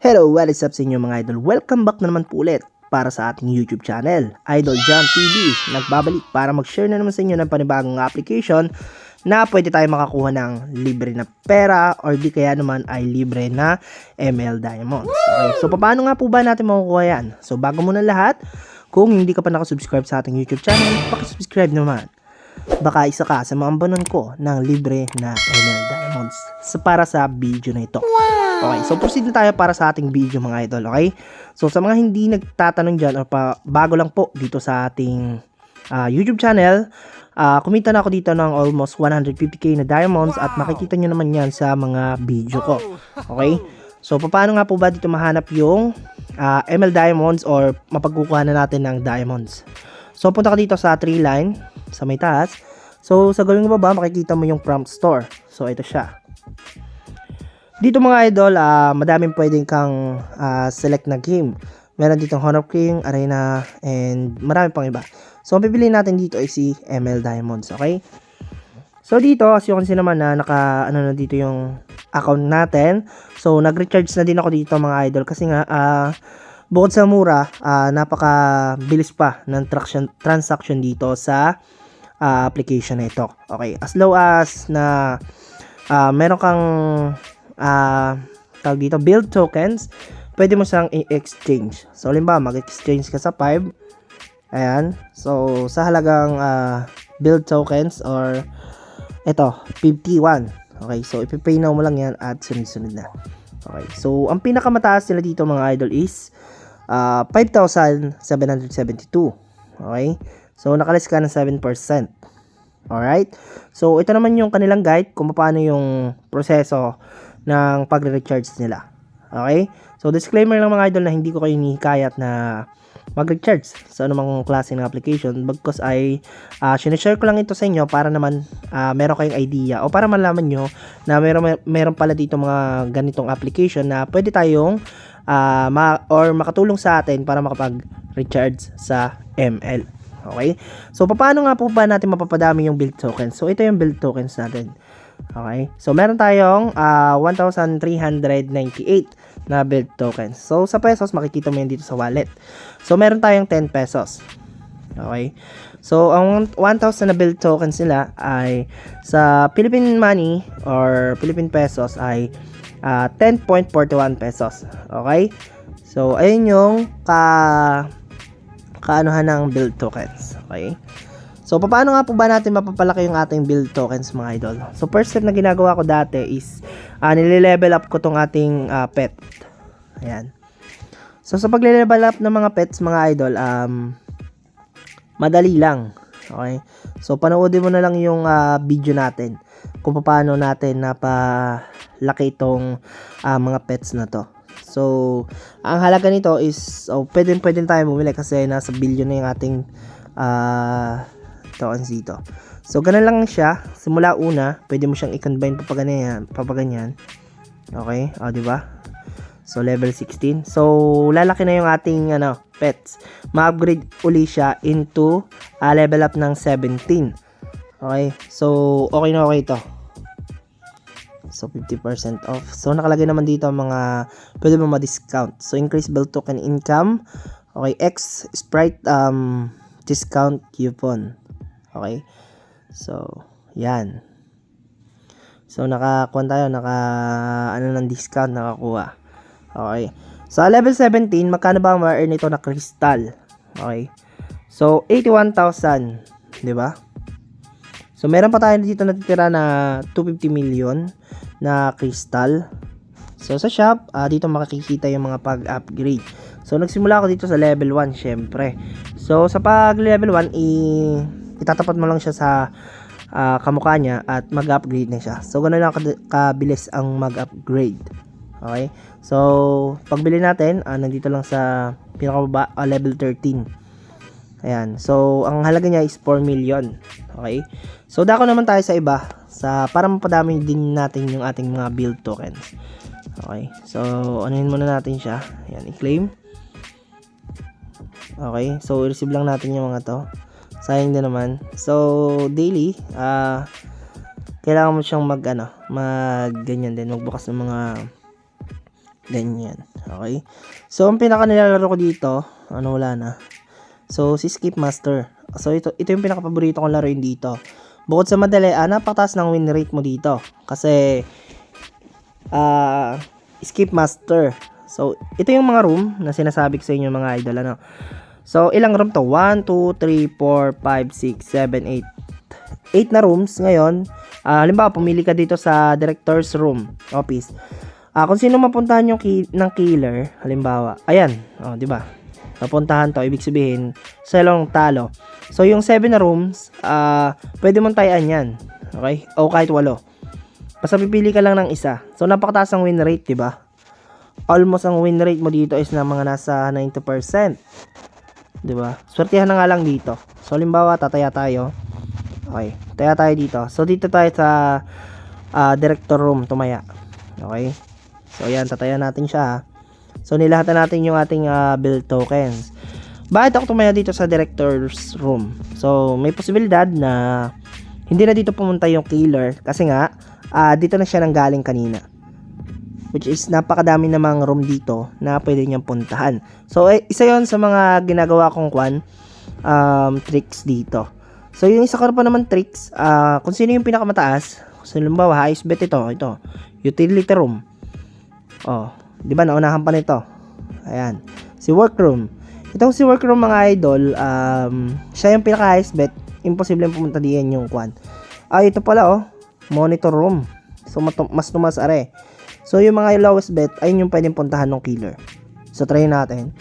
Hello, what is up sa inyo mga idol? Welcome back na naman po ulit para sa ating YouTube channel, Idol John TV. Nagbabalik para mag-share na naman sa inyo ng panibagong application na pwede tayo makakuha ng libre na pera or di kaya naman ay libre na ML Diamonds. Okay, so paano nga po ba natin makukuha yan? So bago muna lahat, kung hindi ka pa nakasubscribe sa ating YouTube channel, pakisubscribe naman. Baka isa ka sa mga ambanan ko ng libre na ML Diamonds para sa video na ito. Okay, so proceed na tayo para sa ating video mga idol, okay? So sa mga hindi nagtatanong dyan o bago lang po dito sa ating YouTube channel, kumita na ako dito ng almost 150k na diamonds at makikita nyo naman yan sa mga video ko. Okay? So paano nga po ba dito mahanap yung ML Diamonds or mapagkukuha na natin ng diamonds? So punta ka dito sa 3 line, sa may taas. So sa gawing baba, makikita mo yung prompt store. So ito siya. Dito mga idol, madaming pwedeng kang select na game. Meron ditong Honor King, Arena, and marami pang iba. So, ang pipiliin natin dito ay si ML Diamonds, okay? So, dito, as you can see naman na na dito yung account natin. So, nag-recharge na din ako dito mga idol kasi nga, bukod sa mura, napaka-bilis pa ng transaction dito sa application na ito. Okay, as low as na meron kang tawag dito, build tokens, pwede mo siyang i-exchange. So, halimbawa, mag-exchange ka sa 5. Ayan. So, sa halagang build tokens or ito, 51. Okay. So, ipipay na mo lang yan at sunod-sunod na. Okay. So, ang pinakamataas nila dito mga idol is 5,772. Okay. So, nakalis ka ng 7%. Alright. So, ito naman yung kanilang guide kung paano yung proseso ng pagre-recharge nila. Okay? So, disclaimer lang mga idol na hindi ko kayo hinihikayat na mag-recharge sa anumang klase ng application because ay sinishare ko lang ito sa inyo para naman meron kayong idea o para malaman nyo na meron pala dito mga ganitong application na pwede tayong makatulong sa atin para makapag-recharge sa ML. Okay? So, paano nga po ba natin mapapadami yung build tokens? So, ito yung build tokens natin. Okay? So, meron tayong 1,398 na build tokens. So, sa pesos, makikita mo yan dito sa wallet. So, meron tayong 10 pesos. Okay? So, ang 1,000 na build tokens nila ay sa Philippine money or Philippine pesos ay 10.41 pesos. Okay? So, ayun yung kaanuhan ng build tokens. Okay? So, paano nga po ba natin mapapalaki yung ating build tokens mga idol? So, first step na ginagawa ko dati is nile-level up ko tong ating pet. Ayan. So, sa pagle-level up ng mga pets mga idol, madali lang. Okay? So, panoodin mo na lang yung video natin kung paano natin napalaki itong mga pets na to. So, ang halaga nito is pwede tayo bumili kasi nasa billion na yung ating tokens dito. So, ganun lang siya. Simula una, pwede mo siyang i-combine papaganyan. Okay? O, diba? So, level 16. So, lalaki na yung ating pets. Ma-upgrade uli siya into level up ng 17. Okay? So, okay na okay ito. So, 50% off. So, nakalagay naman dito mga pwede mo ma-discount. So, increase build token income. Okay, X Sprite discount coupon. Okay. So, yan. So, nakakuha tayo. ng discount nakakuha. Okay. Sa level 17, magkano ba ma-earn ito na crystal? Okay. So, 81,000. Diba? So, meron pa tayo dito natitira na 250 million na crystal. So, sa shop, dito makikita yung mga pag-upgrade. So, nagsimula ako dito sa level 1, syempre. So, sa pag-level 1, itatapat mo lang siya sa kamukha niya at mag-upgrade na siya. So, ganoon lang kabilis ang mag-upgrade. Okay? So, pagbili natin, nandito lang sa pinakababa, level 13. Ayan. So, ang halaga niya is 4 million. Okay? So, dako naman tayo sa iba para mapadami din natin yung ating mga build tokens. Okay? So, anuhin muna natin siya. Ayan, i-claim. Okay? So, i-receive lang natin yung mga to. Sayang din naman. So, daily, kailangan mo siyang ganyan din, magbukas ng mga Ganyan. Okay. So, ang pinaka nilalaro ko dito, wala na. So, si Skip Master. So, ito yung pinaka-paborito kong laruin dito. Bukod sa madali, napakataas ng win rate mo dito. Kasi, Skip Master. So, ito yung mga room na sinasabi ko sa inyo mga idol, So, ilang room to? 1, 2, 3, 4, 5, 6, 7, 8. 8 na rooms ngayon. Halimbawa, pumili ka dito sa director's room, office. Kung sino mapuntahan yung ng killer, halimbawa, ayan, di ba? Napuntahan to, ibig sabihin, salong talo. So, yung 7 na rooms, pwede mong tayan yan. Okay? O kahit 8. Basta pipili ka lang ng isa. So, napakataas ang win rate, di ba? Almost ang win rate mo dito is na mga nasa 90%. Di ba? Swertihan na nga lang dito. So, halimbawa, tataya tayo. Okay. Taya tayo dito. So, dito tayo sa director room, tumaya. Okay? So, ayan, tataya natin siya. So, nilahatan natin yung ating build tokens. Bakit ako tumaya dito sa director's room? So, may posibilidad na hindi na dito pumunta yung killer. Kasi nga, dito na siya nanggaling kanina. Which is, napakadami namang room dito na pwede niyang puntahan. So, isa yon sa mga ginagawa kong tricks dito. So, yung isa ko pa naman tricks, kung sino yung pinakamataas, so, halimbawa, highest bet ito, utility room. Di ba, naunahan pa nito. Ayan, si workroom. Itong si workroom mga idol, siya yung pinaka highest bet, imposible pumunta diyan yung ito pala, monitor room. So, mas tumas are. So, yung mga lowest bet, ayun yung pwedeng puntahan ng killer. So, try natin.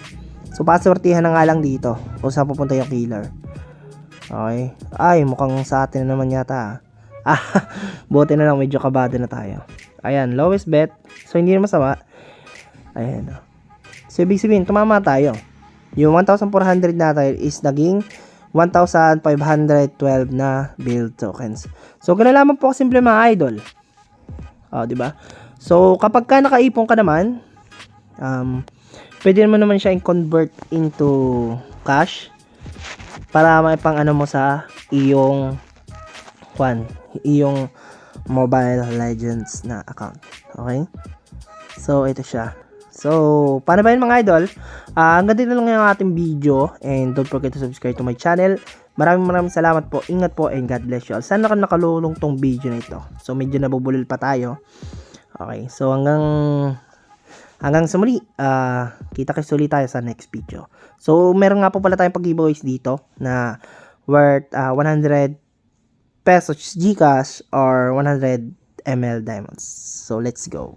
So, paswertihan na nga lang dito kung saan pupunta yung killer. Okay. Ay, mukhang sa atin na naman yata. Buti na lang, medyo kabado na tayo. Ayan, lowest bet. So, hindi na masama. Ayan. So, ibig sabihin, tumama tayo. Yung 1,400 natin is naging 1,512 na build tokens. So, ganun lamang po simple mga idol. Diba? So, kapag ka nakaipon ka naman, pwede naman siya i-convert into cash para maipang mo sa iyong iyong Mobile Legends na account. Okay? So, ito siya. So, paano ba yun mga idol? Hanggang dito lang yung ating video and don't forget to subscribe to my channel. Maraming salamat po. Ingat po and God bless you all. Sana nakalulong tong video na ito. So, medyo nabubulol pa tayo. Okay, so hanggang sa muli, kita-kits ulit tayo sa next video. So, meron nga po pala tayong pag-giveaways dito na worth 100 pesos GCash or 100 ml diamonds. So, let's go.